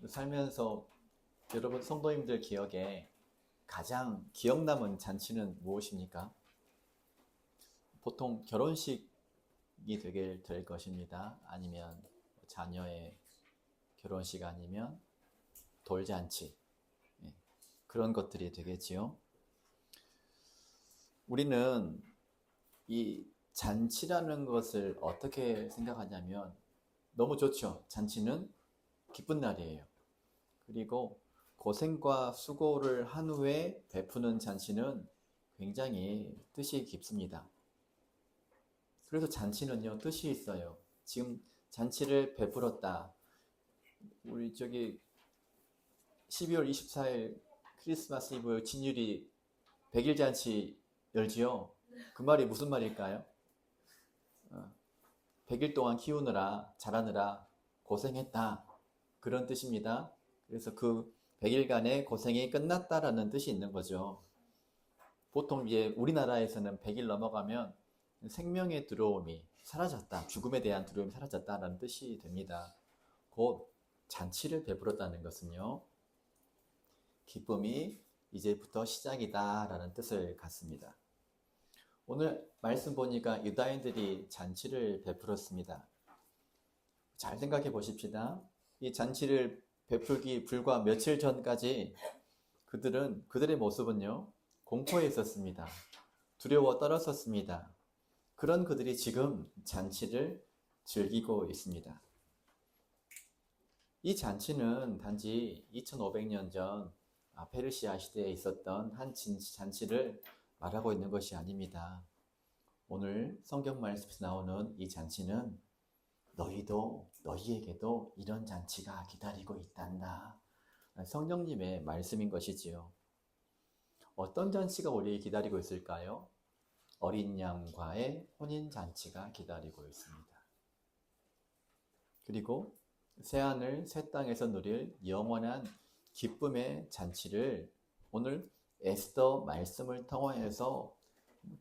살면서 여러분 성도님들 기억에 가장 기억 남은 잔치는 무엇입니까? 보통 결혼식이 되게 될 것입니다. 아니면 자녀의 결혼식 아니면 돌잔치, 예, 그런 것들이 되겠지요. 우리는 이 잔치라는 것을 어떻게 생각하냐면 너무 좋죠. 잔치는 기쁜 날이에요. 그리고 고생과 수고를 한 후에 베푸는 잔치는 굉장히 뜻이 깊습니다. 그래서 잔치는요, 뜻이 있어요. 지금 잔치를 베풀었다. 우리 12월 24일 크리스마스 이브 진율이 100일 잔치 열지요. 그 말이 무슨 말일까요? 100일 동안 키우느라 자라느라 고생했다. 그런 뜻입니다. 그래서 그 100일간의 고생이 끝났다라는 뜻이 있는 거죠. 보통 이제 우리나라에서는 100일 넘어가면 생명의 두려움이 사라졌다. 죽음에 대한 두려움이 사라졌다라는 뜻이 됩니다. 곧 잔치를 베풀었다는 것은요, 기쁨이 이제부터 시작이다라는 뜻을 갖습니다. 오늘 말씀 보니까 유다인들이 잔치를 베풀었습니다. 잘 생각해 보십시다. 이 잔치를 베풀기 불과 며칠 전까지 그들의 모습은요, 공포에 있었습니다. 두려워 떨었었습니다. 그런 그들이 지금 잔치를 즐기고 있습니다. 이 잔치는 단지 2500년 전 페르시아 시대에 있었던 한 잔치를 말하고 있는 것이 아닙니다. 오늘 성경 말씀에서 나오는 이 잔치는 너희에게도 이런 잔치가 기다리고 있단다. 성령님의 말씀인 것이지요. 어떤 잔치가 우리에게 기다리고 있을까요? 어린 양과의 혼인 잔치가 기다리고 있습니다. 그리고 새하늘 새 땅에서 누릴 영원한 기쁨의 잔치를 오늘 에스더 말씀을 통하여서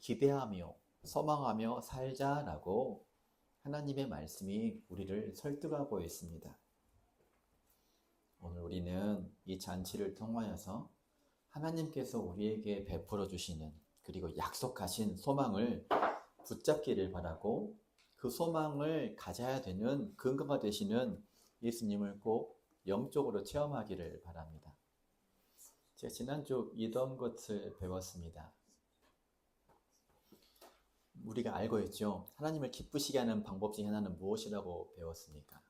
기대하며 소망하며 살자라고 하나님의 말씀이 우리를 설득하고 있습니다. 오늘 우리는 이 잔치를 통하여서 하나님께서 우리에게 베풀어 주시는 그리고 약속하신 소망을 붙잡기를 바라고 그 소망을 가져야 되는 근거가 되시는 예수님을 꼭 영적으로 체험하기를 바랍니다. 제가 지난주 이런 것을 배웠습니다. 우리가 알고 있죠. 하나님을 기쁘시게 하는 방법 중에 하나는 무엇이라고 배웠습니까?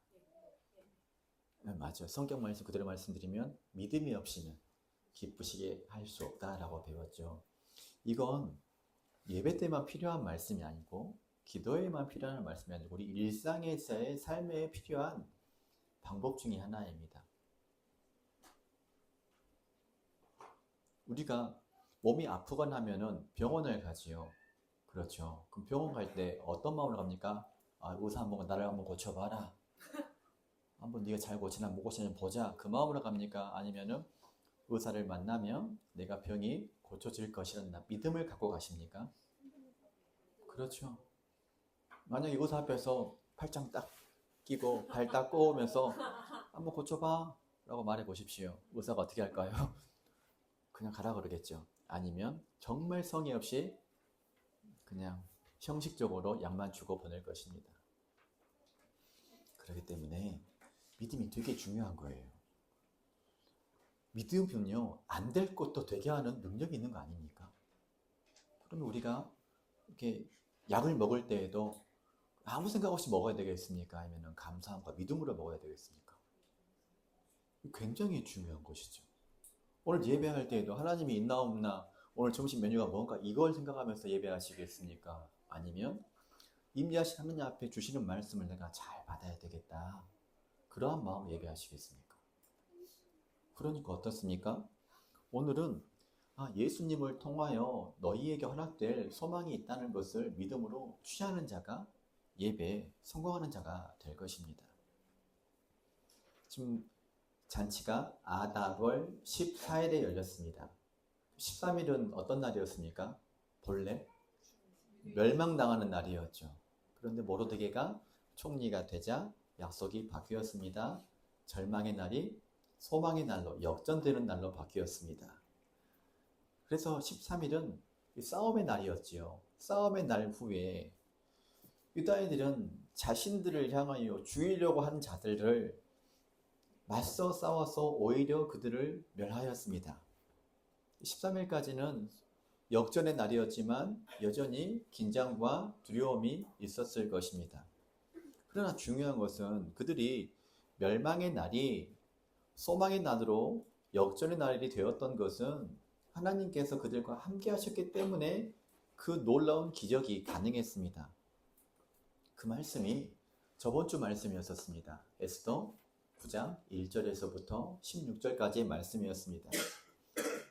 네, 맞아요. 성경 말씀 그대로 말씀드리면 믿음이 없이는 기쁘시게 할 수 없다라고 배웠죠. 이건 예배 때만 필요한 말씀이 아니고 기도에만 필요한 말씀이 아니고 우리 일상에서의 삶에 필요한 방법 중에 하나입니다. 우리가 몸이 아프거나 하면은 병원을 가지요. 그렇죠. 그럼 병원 갈 때 어떤 마음으로 갑니까? 의사 한번 나를 한번 고쳐봐라. 한번 네가 잘 고치나 못 고치나 보자. 그 마음으로 갑니까? 아니면은 의사를 만나면 내가 병이 고쳐질 것이라는 믿음을 갖고 가십니까? 그렇죠. 만약에 의사 앞에서 팔짱 딱 끼고 발 딱 꼬으면서 한번 고쳐봐 라고 말해 보십시오. 의사가 어떻게 할까요? 그냥 가라 그러겠죠. 아니면 정말 성의 없이 그냥 형식적으로 약만 주고 보낼 것입니다. 그렇기 때문에 믿음이 되게 중요한 거예요. 믿음은요, 안 될 것도 되게 하는 능력이 있는 거 아닙니까? 그러면 우리가 이렇게 약을 먹을 때에도 아무 생각 없이 먹어야 되겠습니까? 아니면 감사함과 믿음으로 먹어야 되겠습니까? 굉장히 중요한 것이죠. 오늘 예배할 때에도 하나님이 있나 없나, 오늘 점심 메뉴가 뭔가 이걸 생각하면서 예배하시겠습니까? 아니면 임재하신 하나님 앞에 주시는 말씀을 내가 잘 받아야 되겠다. 그러한 마음으로 예배하시겠습니까? 그러니까 어떻습니까? 오늘은 예수님을 통하여 너희에게 허락될 소망이 있다는 것을 믿음으로 취하는 자가 예배에 성공하는 자가 될 것입니다. 지금 잔치가 아달월 14일에 열렸습니다. 13일은 어떤 날이었습니까? 본래 멸망당하는 날이었죠. 그런데 모르드게가 총리가 되자 약속이 바뀌었습니다. 절망의 날이 소망의 날로, 역전되는 날로 바뀌었습니다. 그래서 13일은 싸움의 날이었지요. 싸움의 날 후에 유다인들은 자신들을 향하여 죽이려고 한 자들을 맞서 싸워서 오히려 그들을 멸하였습니다. 13일까지는 역전의 날이었지만 여전히 긴장과 두려움이 있었을 것입니다. 그러나 중요한 것은 그들이 멸망의 날이 소망의 날으로 역전의 날이 되었던 것은 하나님께서 그들과 함께 하셨기 때문에 그 놀라운 기적이 가능했습니다. 그 말씀이 저번 주 말씀이었습니다. 에스더 9장 1절에서부터 16절까지의 말씀이었습니다.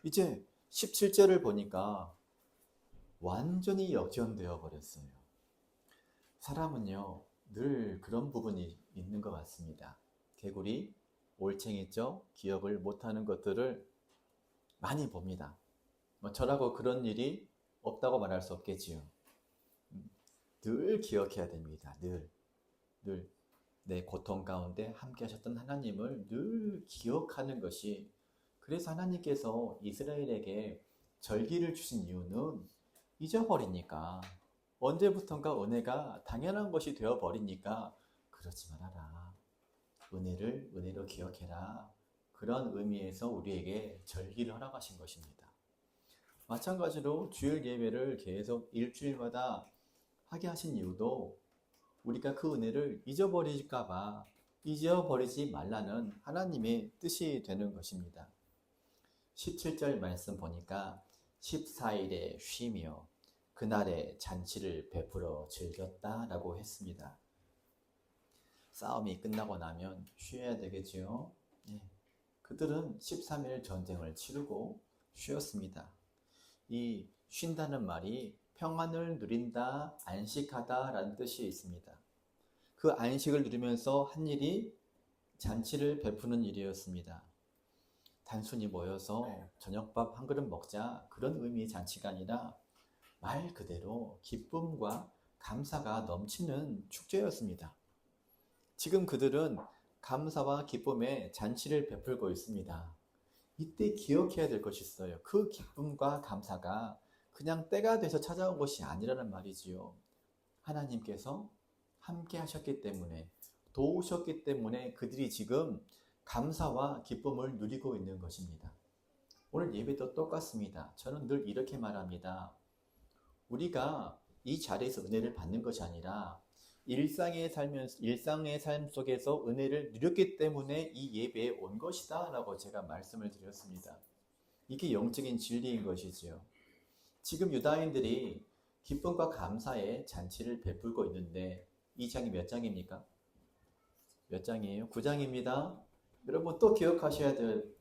이제 17절을 보니까 완전히 역전되어 버렸어요. 사람은요, 늘 그런 부분이 있는 것 같습니다. 개구리, 올챙이죠. 기억을 못하는 것들을 많이 봅니다. 저라고 그런 일이 없다고 말할 수 없겠지요. 늘 기억해야 됩니다. 늘 내 고통 가운데 함께 하셨던 하나님을 늘 기억하는 것이, 그래서 하나님께서 이스라엘에게 절기를 주신 이유는 잊어버리니까, 언제부턴가 은혜가 당연한 것이 되어버리니까 그러지 말아라. 은혜를 은혜로 기억해라. 그런 의미에서 우리에게 절기를 허락하신 것입니다. 마찬가지로 주일 예배를 계속 일주일마다 하게 하신 이유도 우리가 그 은혜를 잊어버릴까봐, 잊어버리지 말라는 하나님의 뜻이 되는 것입니다. 17절 말씀 보니까 14일에 쉬며 그날에 잔치를 베풀어 즐겼다라고 했습니다. 싸움이 끝나고 나면 쉬어야 되겠지요. 네. 그들은 13일 전쟁을 치르고 쉬었습니다. 이 쉰다는 말이 평안을 누린다, 안식하다 라는 뜻이 있습니다. 그 안식을 누리면서 한 일이 잔치를 베푸는 일이었습니다. 단순히 모여서 저녁밥 한 그릇 먹자, 그런 의미의 잔치가 아니라 말 그대로 기쁨과 감사가 넘치는 축제였습니다. 지금 그들은 감사와 기쁨의 잔치를 베풀고 있습니다. 이때 기억해야 될 것이 있어요. 그 기쁨과 감사가 그냥 때가 돼서 찾아온 것이 아니라는 말이지요. 하나님께서 함께 하셨기 때문에, 도우셨기 때문에 그들이 지금 감사와 기쁨을 누리고 있는 것입니다. 오늘 예배도 똑같습니다. 저는 늘 이렇게 말합니다. 우리가 이 자리에서 은혜를 받는 것이 아니라 일상의 삶 속에서 은혜를 누렸기 때문에 이 예배에 온 것이다 라고 제가 말씀을 드렸습니다. 이게 영적인 진리인 것이지요. 지금 유다인들이 기쁨과 감사의 잔치를 베풀고 있는데 이 장이 몇 장입니까? 몇 장이에요? 9장입니다. 여러분 또 기억하셔야 될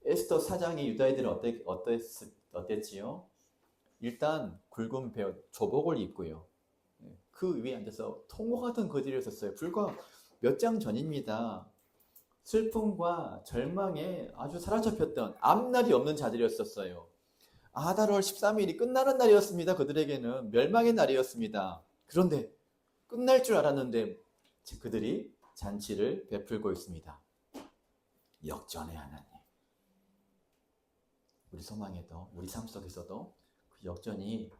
에스더 4장의 유다인들은 어땠지요? 일단 굵은 베옷, 조복을 입고요. 그 위에 앉아서 통곡하던 그들이었어요. 불과 몇 장 전입니다. 슬픔과 절망에 아주 사로잡혔던 앞날이 없는 자들이었어요. 아달월 13일이 끝나는 날이었습니다. 그들에게는 멸망의 날이었습니다. 그런데 끝날 줄 알았는데 그들이 잔치를 베풀고 있습니다. 역전의 하나님. 우리 소망에도, 우리 삶 속에서도 그 역전이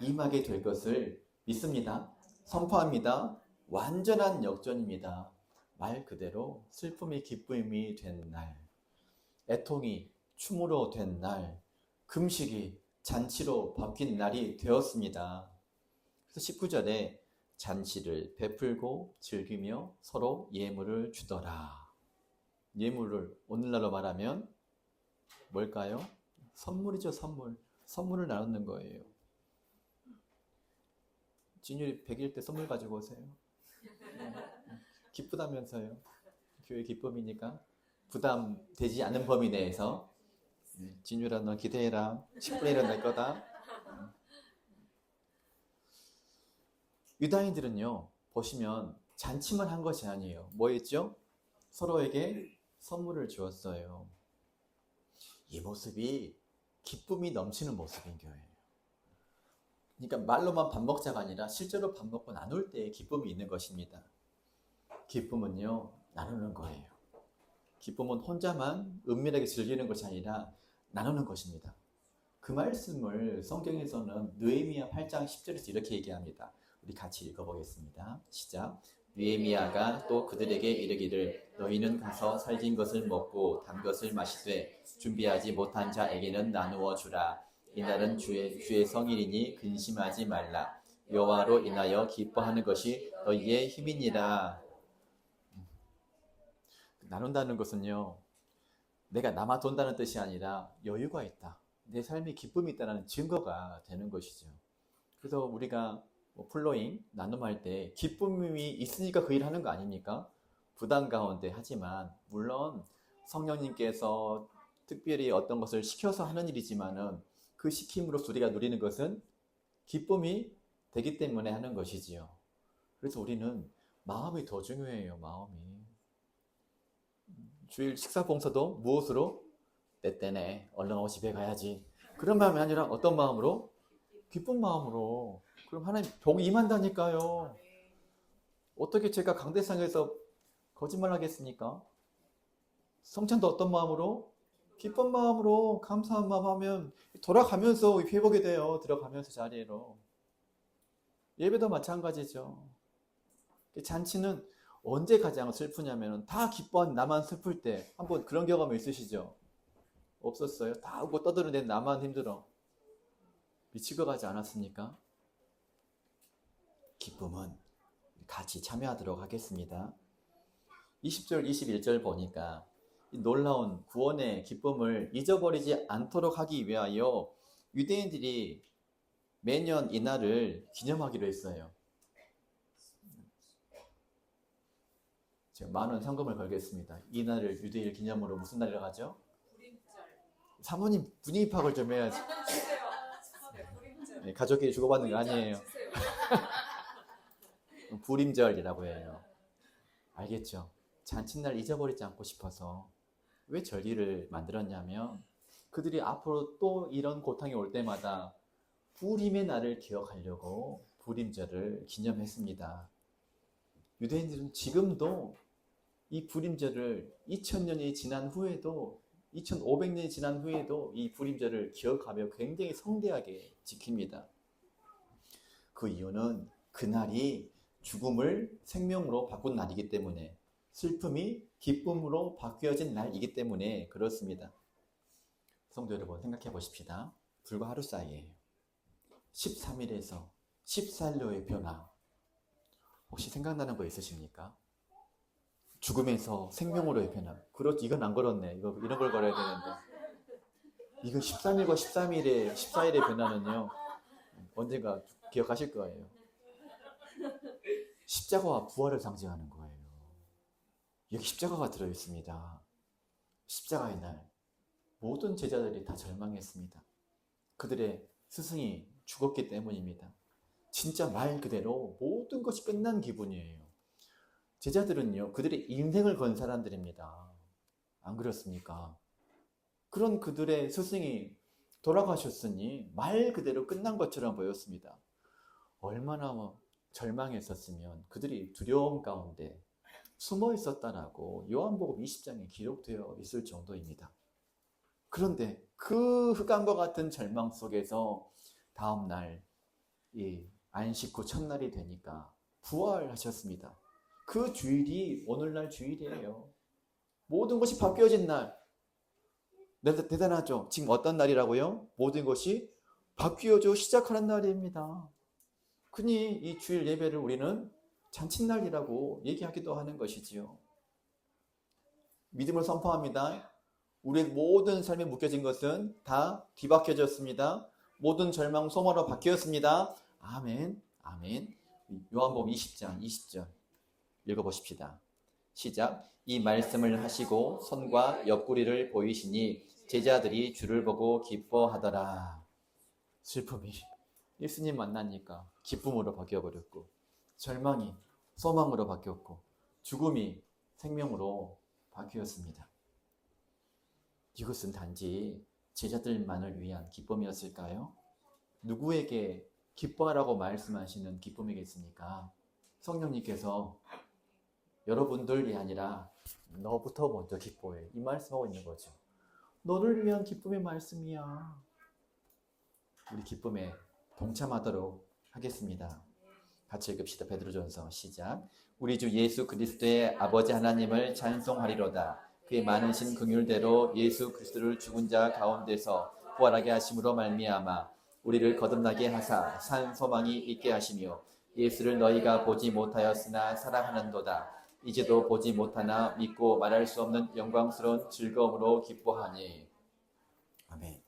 임하게 될 것을 믿습니다. 선포합니다. 완전한 역전입니다. 말 그대로 슬픔이 기쁨이 된 날, 애통이 춤으로 된 날, 금식이 잔치로 바뀐 날이 되었습니다. 그래서 19절에 잔치를 베풀고 즐기며 서로 예물을 주더라. 예물을 오늘날로 말하면 뭘까요? 선물이죠, 선물. 선물을 나누는 거예요. 진율이 100일 때 선물 가지고 오세요. 기쁘다면서요. 교회 기쁨이니까 부담되지 않은 범위 내에서 진율아 너 기대해라. 10분에 일어날 거다. 유다인들은요, 보시면 잔치만 한 것이 아니에요. 뭐 했죠? 서로에게 선물을 주었어요. 이 모습이 기쁨이 넘치는 모습인 거예요. 그러니까 말로만 밥 먹자가 아니라 실제로 밥 먹고 나눌 때 기쁨이 있는 것입니다. 기쁨은요, 나누는 거예요. 기쁨은 혼자만 은밀하게 즐기는 것이 아니라 나누는 것입니다. 그 말씀을 성경에서는 느헤미야 8장 10절에서 이렇게 얘기합니다. 우리 같이 읽어보겠습니다. 시작. 느헤미야가 또 그들에게 이르기를 너희는 가서 살진 것을 먹고 단 것을 마시되 준비하지 못한 자에게는 나누어 주라. 이날은 주의 성일이니 근심하지 말라. 여호와로 인하여 기뻐하는 것이 너희의 힘이니라. 나눈다는 것은요, 내가 남아돈다는 뜻이 아니라 여유가 있다, 내 삶에 기쁨이 있다는 증거가 되는 것이죠. 그래서 우리가 플로잉, 나눔할 때 기쁨이 있으니까 그 일을 하는 거 아닙니까? 부담 가운데 하지만 물론 성령님께서 특별히 어떤 것을 시켜서 하는 일이지만은 그 시킴으로써 우리가 누리는 것은 기쁨이 되기 때문에 하는 것이지요. 그래서 우리는 마음이 더 중요해요. 마음이. 주일 식사 봉사도 무엇으로? 때때네 얼른 하고 집에 가야지, 그런 마음이 아니라 어떤 마음으로? 기쁜 마음으로. 그럼 하나님 복이 임한다니까요. 어떻게 제가 강대상에서 거짓말 하겠습니까? 성찬도 어떤 마음으로? 기쁜 마음으로, 감사한 마음 하면 돌아가면서 회복이 돼요. 들어가면서 자리로. 예배도 마찬가지죠. 잔치는 언제 가장 슬프냐면 다 기뻐한 나만 슬플 때. 한번 그런 경험 있으시죠? 없었어요? 다 웃고 떠드는데 나만 힘들어. 미치고 가지 않았습니까? 기쁨은 같이 참여하도록 하겠습니다. 20절, 21절 보니까 이 놀라운 구원의 기쁨을 잊어버리지 않도록 하기 위하여 유대인들이 매년 이날을 기념하기로 했어요. 제가 10,000원 현금을 걸겠습니다. 이날을 유대일 기념으로 무슨 날이라고 하죠? 사모님 분위기 파악을 좀 해야지. 네, 가족끼리 주고받는 거 아니에요. 불임절이라고 해요. 알겠죠? 잔칫날 잊어버리지 않고 싶어서 왜 절기를 만들었냐면 그들이 앞으로 또 이런 고통이 올 때마다 불임의 날을 기억하려고 불임절을 기념했습니다. 유대인들은 지금도 이 불임절을 2000년이 지난 후에도 2500년이 지난 후에도 이 불임절을 기억하며 굉장히 성대하게 지킵니다. 그 이유는 그날이 죽음을 생명으로 바꾼 날이기 때문에, 슬픔이 기쁨으로 바뀌어진 날이기 때문에 그렇습니다. 성도 여러분, 생각해 보십시다. 불과 하루 사이에 13일에서 14일로의 변화, 혹시 생각나는 거 있으십니까? 죽음에서 생명으로의 변화. 그렇지, 이건 안 걸었네. 이런 걸 걸어야 되는데. 이거 13일과 13일의 14일의 변화는요, 언젠가 기억하실 거예요. 십자가와 부활을 상징하는 거예요. 여기 십자가가 들어있습니다. 십자가의 날 모든 제자들이 다 절망했습니다. 그들의 스승이 죽었기 때문입니다. 진짜 말 그대로 모든 것이 끝난 기분이에요. 제자들은요, 그들의 인생을 건 사람들입니다. 안 그렇습니까? 그런 그들의 스승이 돌아가셨으니 말 그대로 끝난 것처럼 보였습니다. 얼마나 절망했었으면 그들이 두려움 가운데 숨어 있었다라고 요한복음 20장에 기록되어 있을 정도입니다. 그런데 그 흑암과 같은 절망 속에서 다음날 이 안식 후 첫날이 되니까 부활하셨습니다. 그 주일이 오늘날 주일이에요. 모든 것이 바뀌어진 날. 대단하죠? 지금 어떤 날이라고요? 모든 것이 바뀌어져 시작하는 날입니다. 흔히 이 주일 예배를 우리는 잔칫날이라고 얘기하기도 하는 것이지요. 믿음을 선포합니다. 우리의 모든 삶에 묶여진 것은 다 뒤바뀌어졌습니다. 모든 절망 소망으로 바뀌었습니다. 아멘, 아멘. 요한복음 20장 20절 읽어보십시다. 시작. 이 말씀을 하시고 손과 옆구리를 보이시니 제자들이 주를 보고 기뻐하더라. 슬픔이 예수님 만나니까 기쁨으로 바뀌어버렸고, 절망이 소망으로 바뀌었고, 죽음이 생명으로 바뀌었습니다. 이것은 단지 제자들만을 위한 기쁨이었을까요? 누구에게 기뻐하라고 말씀하시는 기쁨이겠습니까? 성령님께서 여러분들이 아니라 너부터 먼저 기뻐해. 이 말씀하고 있는 거죠. 너를 위한 기쁨의 말씀이야. 우리 기쁨에 동참하도록 하겠습니다. 같이 읽읍시다. 베드로전서 시작. 우리 주 예수 그리스도의 아버지 하나님을 찬송하리로다. 그의 많으신 긍휼대로 예수 그리스도를 죽은 자 가운데서 부활하게 하심으로 말미암아 우리를 거듭나게 하사 산 소망이 있게 하시며 예수를 너희가 보지 못하였으나 사랑하는도다. 이제도 보지 못하나 믿고 말할 수 없는 영광스러운 즐거움으로 기뻐하니. 아멘.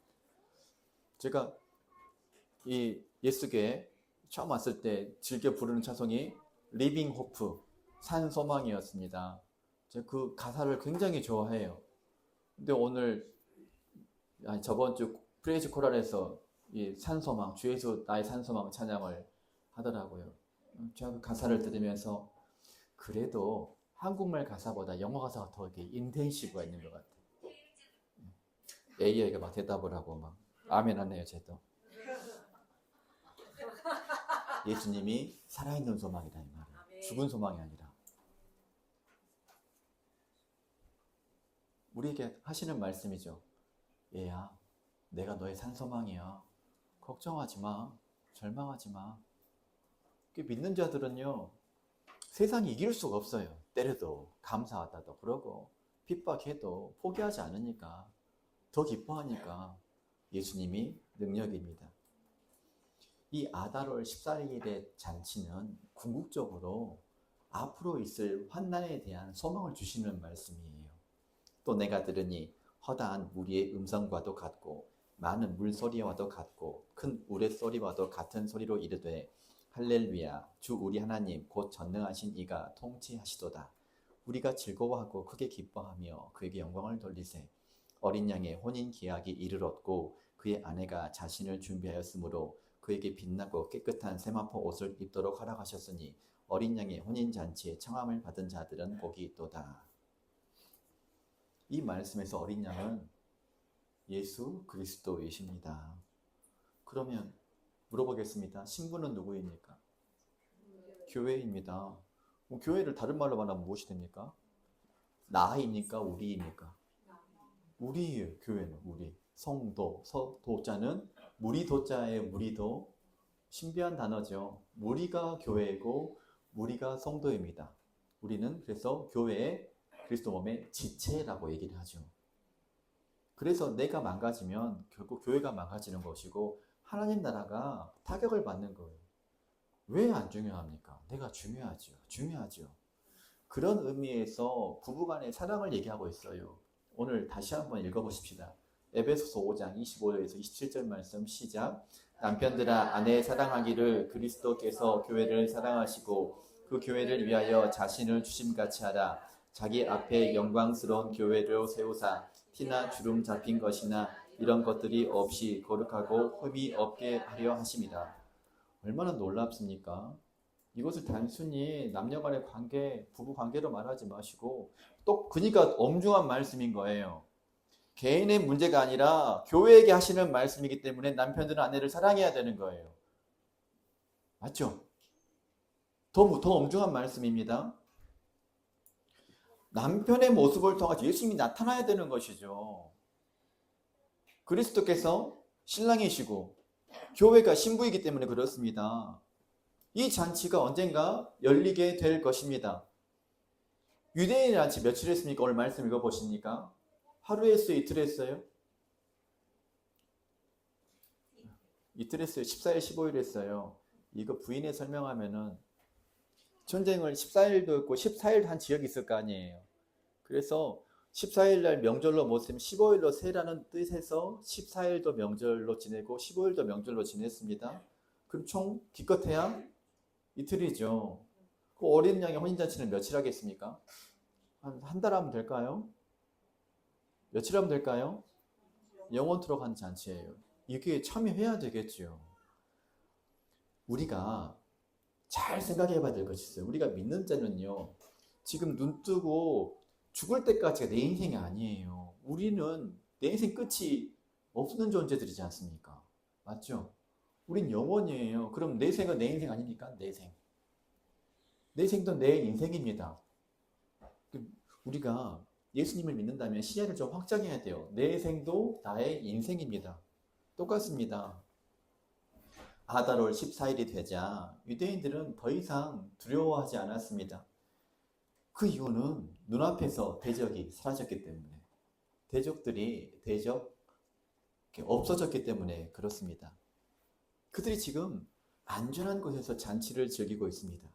제가 이 예수교회 처음 왔을 때 즐겨 부르는 찬송이 리빙 호프, 산 소망이었습니다. 제가 그 가사를 굉장히 좋아해요. 근데 오늘 저번 주 프레이즈 코랄에서 이 산소망, 주 예수 나의 산소망 찬양을 하더라고요. 제가 그 가사를 들으면서 그래도 한국말 가사보다 영어 가사가 더 이렇게 인텐시브가 있는 것 같아요. AI가 막 대답을 하고 막 아멘 하네요, 쟤도. 예수님이 살아있는 소망이다 이 말이에요. 죽은 소망이 아니라. 우리에게 하시는 말씀이죠. 얘야, 내가 너의 산소망이야. 걱정하지 마. 절망하지 마. 믿는 자들은요, 세상이 이길 수가 없어요. 때려도 감사하다도 그러고 핍박해도 포기하지 않으니까, 더 기뻐하니까 예수님이 능력입니다. 이 아다롤 14일의 잔치는 궁극적으로 앞으로 있을 환난에 대한 소망을 주시는 말씀이에요. 또 내가 들으니 허다한 무리의 음성과도 같고 많은 물소리와도 같고 큰 우레소리와도 같은 소리로 이르되 할렐루야 주 우리 하나님 곧 전능하신 이가 통치하시도다. 우리가 즐거워하고 크게 기뻐하며 그에게 영광을 돌리세. 어린 양의 혼인 계약이 이르렀고 그의 아내가 자신을 준비하였으므로 그에게 빛나고 깨끗한 세마포 옷을 입도록 허락하셨으니 어린 양의 혼인 잔치에 청함을 받은 자들은 복이 있도다. 이 말씀에서 어린 양은 예수 그리스도이십니다. 그러면 물어보겠습니다. 신부는 누구입니까? 교회입니다. 교회를 다른 말로 말하면 무엇이 됩니까? 나입니까? 우리입니까? 우리예요. 교회는 우리. 성도, 도자는 무리도자의 무리도 신비한 단어죠. 무리가 교회이고 무리가 성도입니다. 우리는 그래서 교회의 그리스도 몸의 지체라고 얘기를 하죠. 그래서 내가 망가지면 결국 교회가 망가지는 것이고 하나님 나라가 타격을 받는 거예요. 왜 안 중요합니까? 내가 중요하죠. 중요하죠. 그런 의미에서 부부간의 사랑을 얘기하고 있어요. 오늘 다시 한번 읽어보십시다. 에베소서 5장 25절에서 27절 말씀 시작. 남편들아 아내 사랑하기를 그리스도께서 교회를 사랑하시고 그 교회를 위하여 자신을 주심같이 하라. 자기 앞에 영광스러운 교회를 세우사 티나 주름 잡힌 것이나 이런 것들이 없이 거룩하고 흠이 없게 하려 하심이다. 얼마나 놀랍습니까? 이것을 단순히 남녀간의 관계, 부부 관계로 말하지 마시고 또 그러니까 엄중한 말씀인 거예요. 개인의 문제가 아니라 교회에게 하시는 말씀이기 때문에 남편들은 아내를 사랑해야 되는 거예요. 맞죠? 더 엄중한 말씀입니다. 남편의 모습을 통해서 예수님이 나타나야 되는 것이죠. 그리스도께서 신랑이시고 교회가 신부이기 때문에 그렇습니다. 이 잔치가 언젠가 열리게 될 것입니다. 유대인의 잔치 며칠 했습니까? 오늘 말씀 읽어보십니까? 하루 했어요? 이틀 했어요? 이틀 했어요. 14일, 15일 했어요. 이거 부인에 설명하면은 전쟁을 14일도 있고 14일 한 지역이 있을 거 아니에요. 그래서 14일 날 명절로 못 세면 15일로 세라는 뜻에서 14일도 명절로 지내고 15일도 명절로 지냈습니다. 그럼 총 기껏해야 이틀이죠. 그 어린 양의 혼인잔치는 며칠 하겠습니까? 한 달 하면 될까요? 며칠 하면 될까요? 영원토록 한 잔치예요. 이게 참여해야 되겠죠. 우리가 잘 생각해 봐야 될 것이 있어요. 우리가 믿는 자는요, 지금 눈 뜨고 죽을 때까지가 내 인생이 아니에요. 우리는 내 인생 끝이 없는 존재들이지 않습니까? 맞죠? 우린 영원이에요. 그럼 내 생은 내 인생 아닙니까? 내 생. 내 생도 내 인생입니다. 우리가 예수님을 믿는다면 시야를 좀 확장해야 돼요. 내 생도 나의 인생입니다. 똑같습니다. 아달월 14일이 되자 유대인들은 더 이상 두려워하지 않았습니다. 그 이유는 눈앞에서 대적이 사라졌기 때문에, 대적 없어졌기 때문에 그렇습니다. 그들이 지금 안전한 곳에서 잔치를 즐기고 있습니다.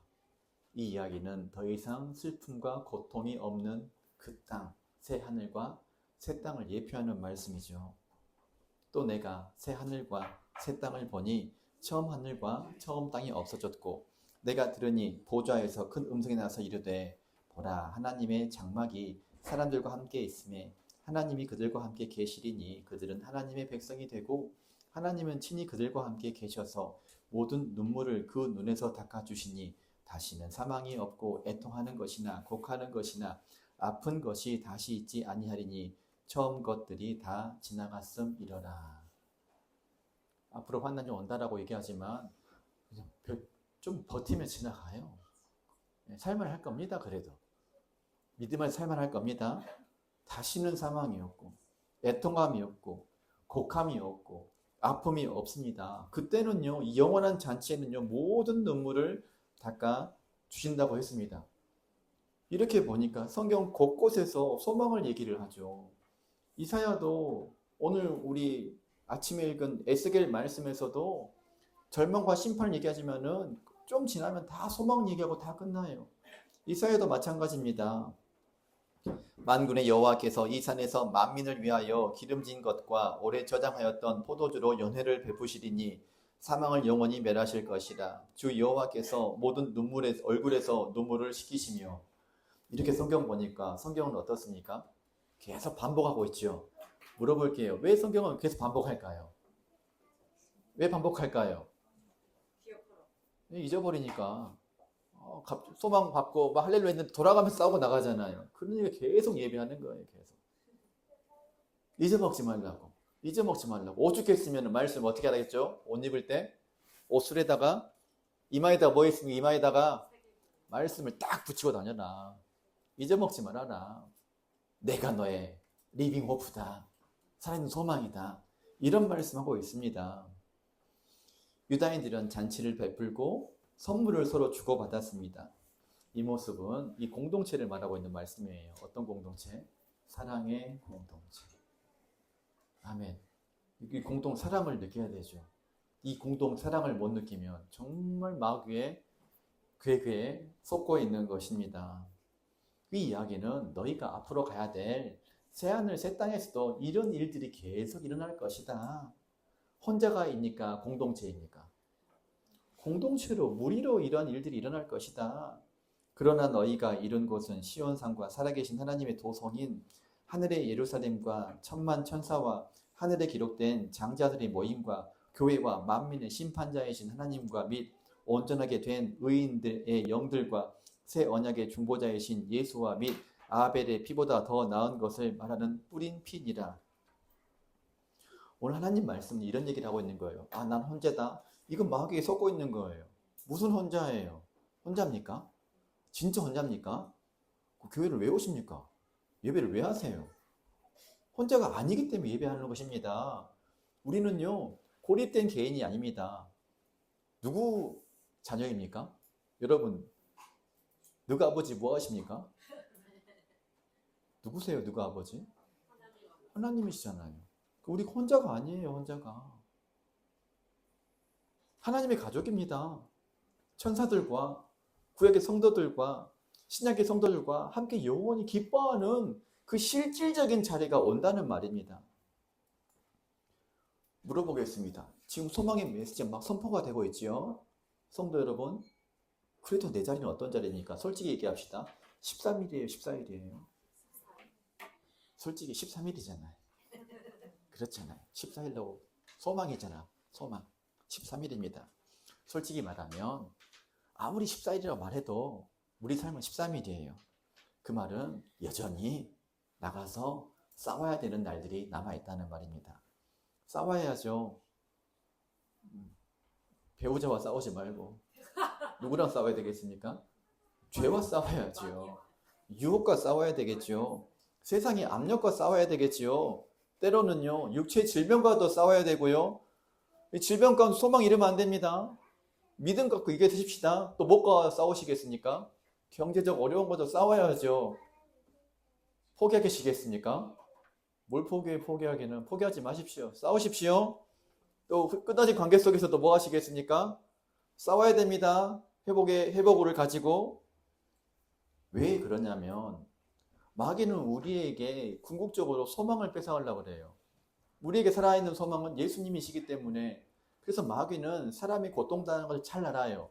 이 이야기는 더 이상 슬픔과 고통이 없는 그 땅, 새 하늘과 새 땅을 예표하는 말씀이죠. 또 내가 새 하늘과 새 땅을 보니 처음 하늘과 처음 땅이 없어졌고 내가 들으니 보좌에서 큰 음성이 나서 이르되 보라 하나님의 장막이 사람들과 함께 있음에 하나님이 그들과 함께 계시리니 그들은 하나님의 백성이 되고 하나님은 친히 그들과 함께 계셔서 모든 눈물을 그 눈에서 닦아주시니 다시는 사망이 없고 애통하는 것이나 곡하는 것이나 아픈 것이 다시 있지 아니하리니 처음 것들이 다 지나갔음이러라. 앞으로 환난이 온다라고 얘기하지만 그냥 좀 버티면 지나가요. 살만할 겁니다. 그래도 믿음을 살만할 겁니다. 다시는 사망이 없고 애통함이 없고 곡함이 없고 아픔이 없습니다. 그때는요, 이 영원한 잔치에는요, 모든 눈물을 닦아 주신다고 했습니다. 이렇게 보니까 성경 곳곳에서 소망을 얘기를 하죠. 이사야도 오늘 우리 아침에 읽은 에스겔 말씀에서도 절망과 심판을 얘기하지만은 좀 지나면 다 소망 얘기하고 다 끝나요. 이사야도 마찬가지입니다. 만군의 여호와께서 이 산에서 만민을 위하여 기름진 것과 오래 저장하였던 포도주로 연회를 베푸시리니 사망을 영원히 멸하실 것이라. 주 여호와께서 모든 얼굴에서 눈물을 씻기시며. 이렇게 성경 보니까 성경은 어떻습니까? 계속 반복하고 있죠. 물어볼게요. 왜 성경은 계속 반복할까요? 왜 반복할까요? 잊어버리니까. 소망 받고 막 할렐루야 했는데 돌아가면서 싸우고 나가잖아요. 그러니까 계속 예배하는 거예요. 계속 잊어먹지 말라고. 오죽했으면 말씀 어떻게 하겠죠? 옷 입을 때 옷술에다가 이마에다가 뭐 있으면 이마에다가 말씀을 딱 붙이고 다녀라. 잊어먹지 말아라. 내가 너의 리빙 호프다. 살아있는 소망이다. 이런 말씀하고 있습니다. 유다인들은 잔치를 베풀고 선물을 서로 주고받았습니다. 이 모습은 이 공동체를 말하고 있는 말씀이에요. 어떤 공동체? 사랑의 공동체. 아멘. 이 공동 사랑을 느껴야 되죠. 이 공동 사랑을 못 느끼면 정말 마귀의 괴계에 속고 있는 것입니다. 이 이야기는 너희가 앞으로 가야 될 새하늘 새 땅에서도 이런 일들이 계속 일어날 것이다. 혼자가 입니까? 공동체입니까? 공동체로 무리로 이러한 일들이 일어날 것이다. 그러나 너희가 이룬 곳은 시온산과 살아계신 하나님의 도성인 하늘의 예루살렘과 천만 천사와 하늘에 기록된 장자들의 모임과 교회와 만민의 심판자이신 하나님과 및 온전하게 된 의인들의 영들과 새 언약의 중보자이신 예수와 및 아벨의 피보다 더 나은 것을 말하는 뿌린 피니라. 오늘 하나님 말씀은 이런 얘기를 하고 있는 거예요. 난 혼자다. 이건 마귀에 속고 있는 거예요. 무슨 혼자예요? 혼자입니까? 진짜 혼자입니까? 그 교회를 왜 오십니까? 예배를 왜 하세요? 혼자가 아니기 때문에 예배하는 것입니다. 우리는요, 고립된 개인이 아닙니다. 누구 자녀입니까? 여러분, 누가 아버지 뭐 하십니까? 누구세요, 누가 아버지? 하나님이시잖아요. 우리 혼자가 아니에요, 혼자가. 하나님의 가족입니다. 천사들과 구약의 성도들과 신약의 성도들과 함께 영원히 기뻐하는 그 실질적인 자리가 온다는 말입니다. 물어보겠습니다. 지금 소망의 메시지 막 선포가 되고 있지요? 성도 여러분, 그래도 내 자리는 어떤 자리입니까? 솔직히 얘기합시다. 13일이에요, 14일이에요? 솔직히 13일이잖아요. 그렇잖아요. 14일로 소망이잖아. 소망. 13일입니다. 솔직히 말하면 아무리 14일이라고 말해도 우리 삶은 13일이에요. 그 말은 여전히 나가서 싸워야 되는 날들이 남아있다는 말입니다. 싸워야죠. 배우자와 싸우지 말고 누구랑 싸워야 되겠습니까? 죄와 싸워야죠. 유혹과 싸워야 되겠죠. 세상의 압력과 싸워야 되겠지요. 때로는요, 육체 질병과도 싸워야 되고요. 이 질병 가운데 소망 잃으면 안 됩니다. 믿음 갖고 이겨내십시다. 또 뭐가 싸우시겠습니까? 경제적 어려운 것도 싸워야죠. 포기하시겠습니까? 뭘 포기하기는. 포기하지 마십시오. 싸우십시오. 또 끝까지 관계 속에서 또 뭐 하시겠습니까? 싸워야 됩니다. 회복을 가지고. 왜 그러냐면 마귀는 우리에게 궁극적으로 소망을 뺏어가려고 그래요. 우리에게 살아있는 소망은 예수님이시기 때문에. 그래서 마귀는 사람이 고통당하는 걸 잘 알아요.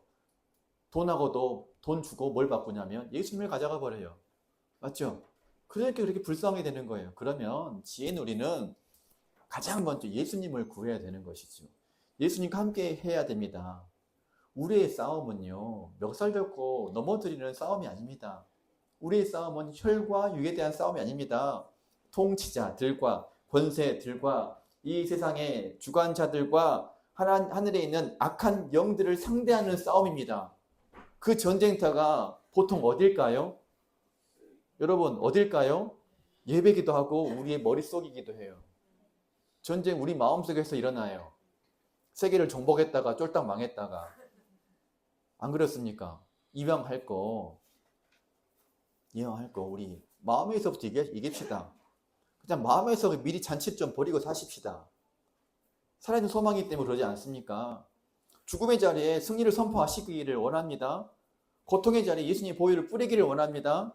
돈하고도 돈 주고 뭘 바꾸냐면 예수님을 가져가 버려요. 맞죠? 그러니까 그렇게 불쌍하게 되는 거예요. 그러면 지혜누리는 가장 먼저 예수님을 구해야 되는 것이죠. 예수님과 함께 해야 됩니다. 우리의 싸움은요, 멱살 잡고 넘어뜨리는 싸움이 아닙니다. 우리의 싸움은 혈과 육에 대한 싸움이 아닙니다. 통치자들과 권세들과 이 세상의 주관자들과 하늘에 있는 악한 영들을 상대하는 싸움입니다. 그 전쟁터가 보통 어딜까요? 여러분, 어딜까요? 예배기도 하고 우리의 머릿속이기도 해요. 전쟁 우리 마음속에서 일어나요. 세계를 정복했다가 쫄딱 망했다가. 안 그렇습니까? 이왕할 거 우리 마음에서부터 이깁시다. 그냥 마음에서 미리 잔치 좀 버리고 사십시다. 살아있는 소망이기 때문에 그러지 않습니까? 죽음의 자리에 승리를 선포하시기를 원합니다. 고통의 자리에 예수님의 보혈을 뿌리기를 원합니다.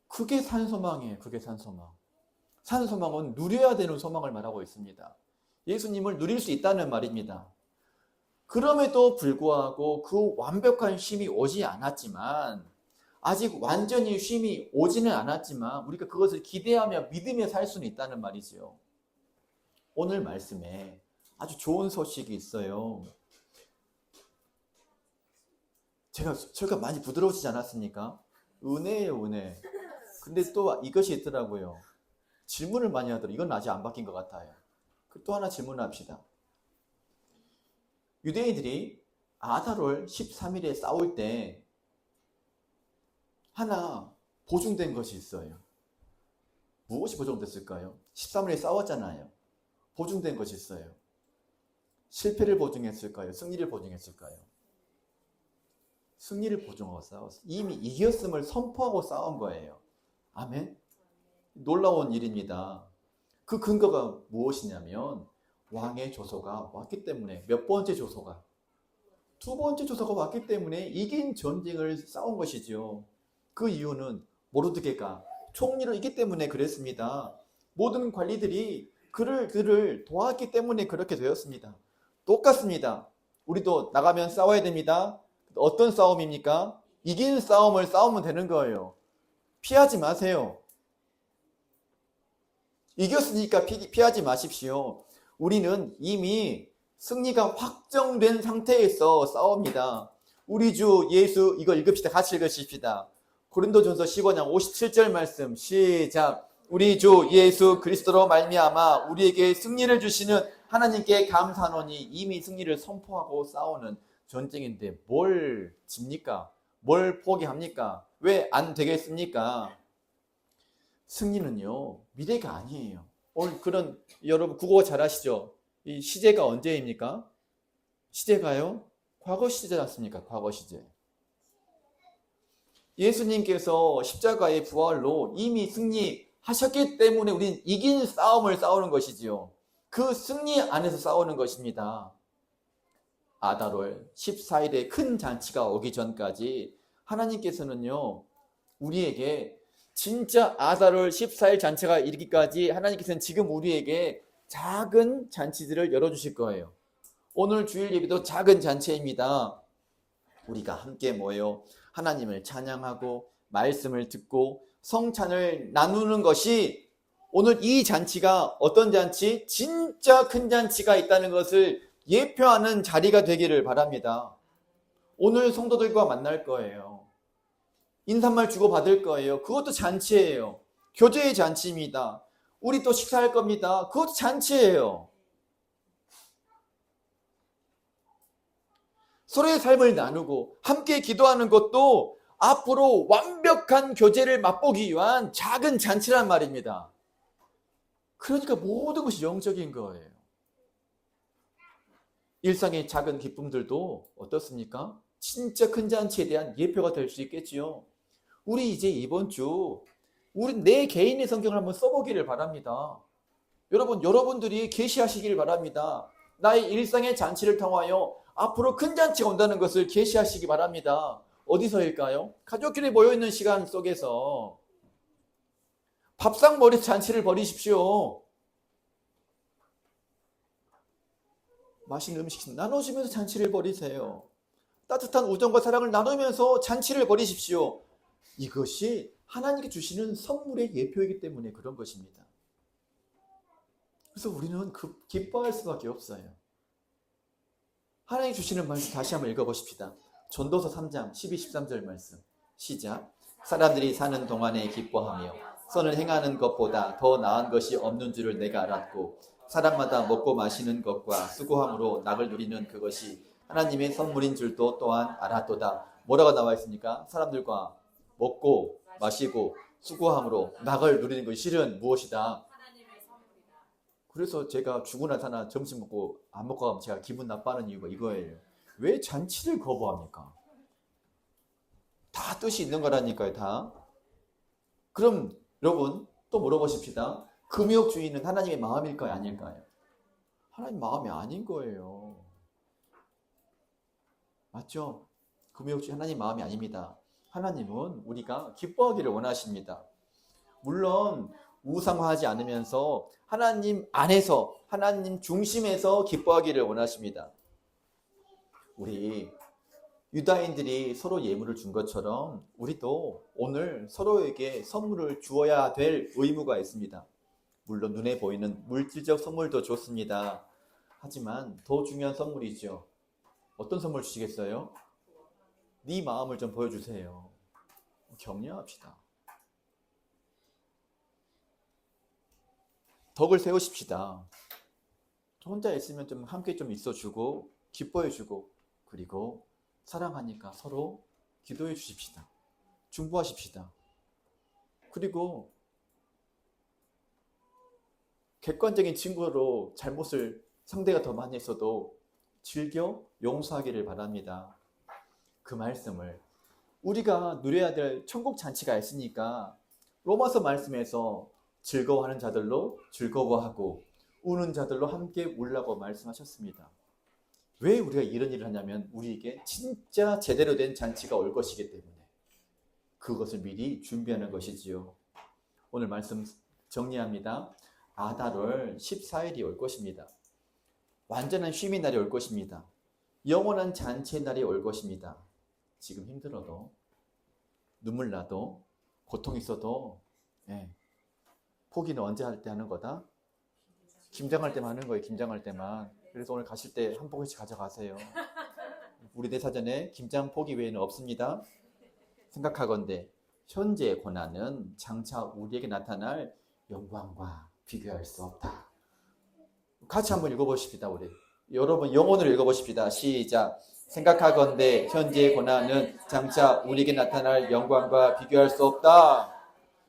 그게 산소망이에요. 그게 산소망. 산소망은 누려야 되는 소망을 말하고 있습니다. 예수님을 누릴 수 있다는 말입니다. 그럼에도 불구하고 그 완벽한 쉼이 오지 않았지만, 아직 완전히 쉼이 오지는 않았지만 우리가 그것을 기대하며 믿으며 살 수는 있다는 말이죠. 오늘 말씀에 아주 좋은 소식이 있어요. 제가 많이 부드러워지지 않았습니까? 은혜예요, 은혜. 근데 또 이것이 있더라고요. 질문을 많이 하더라고요. 이건 아직 안 바뀐 것 같아요. 또 하나 질문합시다. 유대인들이 아달월 13일에 싸울 때 하나 보증된 것이 있어요. 무엇이 보증됐을까요? 13일에 싸웠잖아요. 보증된 것이 있어요. 실패를 보증했을까요? 승리를 보증했을까요? 승리를 보증하고 싸웠어요. 이미 이겼음을 선포하고 싸운 거예요. 아멘? 놀라운 일입니다. 그 근거가 무엇이냐면 왕의 조서가 왔기 때문에. 몇 번째 조서가? 두 번째 조서가 왔기 때문에 이긴 전쟁을 싸운 것이죠. 그 이유는 모르드게가 총리로 있기 때문에 그랬습니다. 모든 관리들이 그를 도왔기 때문에 그렇게 되었습니다. 똑같습니다. 우리도 나가면 싸워야 됩니다. 어떤 싸움입니까? 이긴 싸움을 싸우면 되는 거예요. 피하지 마세요. 이겼으니까 피하지 마십시오. 우리는 이미 승리가 확정된 상태에서 싸웁니다. 우리 주 예수, 이거 읽읍시다. 같이 읽으십시다. 고린도전서 15장 57절 말씀 시작. 우리 주 예수 그리스도로 말미암아 우리에게 승리를 주시는 하나님께 감사하노니. 이미 승리를 선포하고 싸우는 전쟁인데 뭘 집니까? 뭘 포기합니까? 왜 안 되겠습니까? 승리는요, 미래가 아니에요. 오늘 여러분 국어 잘 아시죠? 이 시제가 언제입니까? 시제가요? 과거 시제지 않습니까? 과거 시제. 예수님께서 십자가의 부활로 이미 승리하셨기 때문에 우리는 이긴 싸움을 싸우는 것이지요. 그 승리 안에서 싸우는 것입니다. 아달월 14일에 큰 잔치가 오기 전까지 하나님께서는요, 우리에게 진짜 아달월 14일 잔치가 이르기까지 하나님께서는 지금 우리에게 작은 잔치들을 열어주실 거예요. 오늘 주일 예배도 작은 잔치입니다. 우리가 함께 모여 하나님을 찬양하고 말씀을 듣고 성찬을 나누는 것이 오늘 이 잔치가 어떤 잔치? 진짜 큰 잔치가 있다는 것을 예표하는 자리가 되기를 바랍니다. 오늘 성도들과 만날 거예요. 인사말 주고받을 거예요. 그것도 잔치예요. 교제의 잔치입니다. 우리 또 식사할 겁니다. 그것도 잔치예요. 서로의 삶을 나누고 함께 기도하는 것도 앞으로 완벽한 교제를 맛보기 위한 작은 잔치란 말입니다. 그러니까 모든 것이 영적인 거예요. 일상의 작은 기쁨들도 어떻습니까? 진짜 큰 잔치에 대한 예표가 될 수 있겠지요. 우리 이제 이번 주 우리 내 개인의 성경을 한번 써보기를 바랍니다. 여러분들이 계시하시길 바랍니다. 나의 일상의 잔치를 통하여 앞으로 큰 잔치가 온다는 것을 계시하시기 바랍니다. 어디서일까요? 가족끼리 모여있는 시간 속에서 밥상 머리 잔치를 벌이십시오. 맛있는 음식 나눠주면서 잔치를 벌이세요. 따뜻한 우정과 사랑을 나누면서 잔치를 벌이십시오. 이것이 하나님께 주시는 선물의 예표이기 때문에 그런 것입니다. 그래서 우리는 기뻐할 수밖에 없어요. 하나님이 주시는 말씀 다시 한번 읽어보십시다. 전도서 3장 12, 13절 말씀 시작. 사람들이 사는 동안에 기뻐하며 선을 행하는 것보다 더 나은 것이 없는 줄을 내가 알았고 사람마다 먹고 마시는 것과 수고함으로 낙을 누리는 그것이 하나님의 선물인 줄도 또한 알았도다. 뭐라고 나와 있습니까? 사람들과 먹고 마시고 수고함으로 낙을 누리는 것이 실은 무엇이다? 그래서 제가 죽으나 사나 점심 먹고 안 먹고 가면 제가 기분 나빠하는 이유가 이거예요. 왜 잔치를 거부합니까? 다 뜻이 있는 거라니까요, 다. 그럼 여러분 또 물어보십시다. 금욕주의는 하나님의 마음일까요, 아닐까요? 하나님 마음이 아닌 거예요. 맞죠? 금욕주의 하나님 마음이 아닙니다. 하나님은 우리가 기뻐하기를 원하십니다. 물론 우상화하지 않으면서 하나님 안에서 하나님 중심에서 기뻐하기를 원하십니다. 우리 유다인들이 서로 예물을 준 것처럼 우리도 오늘 서로에게 선물을 주어야 될 의무가 있습니다. 물론 눈에 보이는 물질적 선물도 좋습니다. 하지만 더 중요한 선물이죠. 어떤 선물 주시겠어요? 네 마음을 좀 보여주세요. 격려합시다. 덕을 세우십시다. 혼자 있으면 좀 함께 좀 있어주고 기뻐해주고 그리고 사랑하니까 서로 기도해 주십시다. 중보하십시다. 그리고 객관적인 증거로 잘못을 상대가 더 많이 했어도 즐겨 용서하기를 바랍니다. 그 말씀을 우리가 누려야 될 천국 잔치가 있으니까 로마서 말씀에서 즐거워하는 자들로 즐거워하고 우는 자들로 함께 울라고 말씀하셨습니다. 왜 우리가 이런 일을 하냐면 우리에게 진짜 제대로 된 잔치가 올 것이기 때문에 그것을 미리 준비하는 것이지요. 오늘 말씀 정리합니다. 아달월 14일이 올 것입니다. 완전한 쉼의 날이 올 것입니다. 영원한 잔치의 날이 올 것입니다. 지금 힘들어도 눈물 나도 고통 있어도 포기는 언제 할 때 하는 거다? 김장할 때만 하는 거예요. 김장할 때만. 그래서 오늘 가실 때 한 포기씩 가져가세요. 우리 내 사전에 김장 포기 외에는 없습니다. 생각하건대 현재의 고난은 장차 우리에게 나타날 영광과 비교할 수 없다. 같이 한번 읽어보십시다. 우리 여러분 영혼으로 읽어보십시다. 시작. 생각하건대 현재의 고난은 장차 우리에게 나타날 영광과 비교할 수 없다.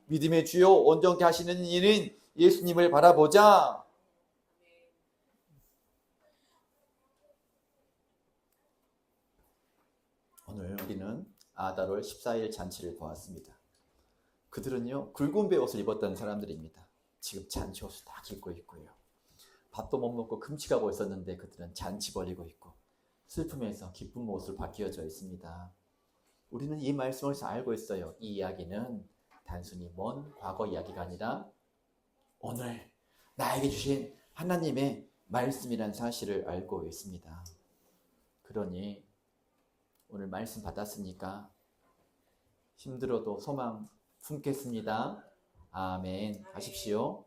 믿음의 주요 온전케 하시는 이는 예수님을 바라보자. 오늘 우리는 아달월 14일 잔치를 보았습니다. 그들은요 굵은 베옷을 입었던 사람들입니다. 지금 잔치 옷을 다 입고 있고요. 밥도 못 먹고 금식하고 있었는데 그들은 잔치 벌이고 있고 슬픔에서 기쁜 모습을 바뀌어져 있습니다. 우리는 이 말씀을 알고 있어요. 이 이야기는 단순히 먼 과거 이야기가 아니라 오늘 나에게 주신 하나님의 말씀이란 사실을 알고 있습니다. 그러니 오늘 말씀 받았으니까 힘들어도 소망 품겠습니다. 아멘 하십시오.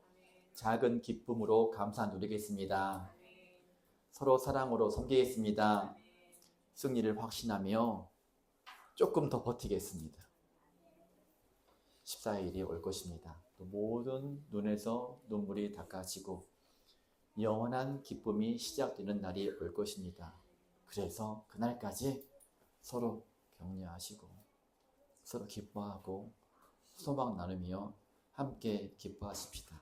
작은 기쁨으로 감사 누리겠습니다. 서로 사랑으로 섬기겠습니다. 승리를 확신하며 조금 더 버티겠습니다. 14일이 올 것입니다. 또 모든 눈에서 눈물이 닦아지고 영원한 기쁨이 시작되는 날이 올 것입니다. 그래서 그날까지 서로 격려하시고 서로 기뻐하고 소망 나누며 함께 기뻐하십시다.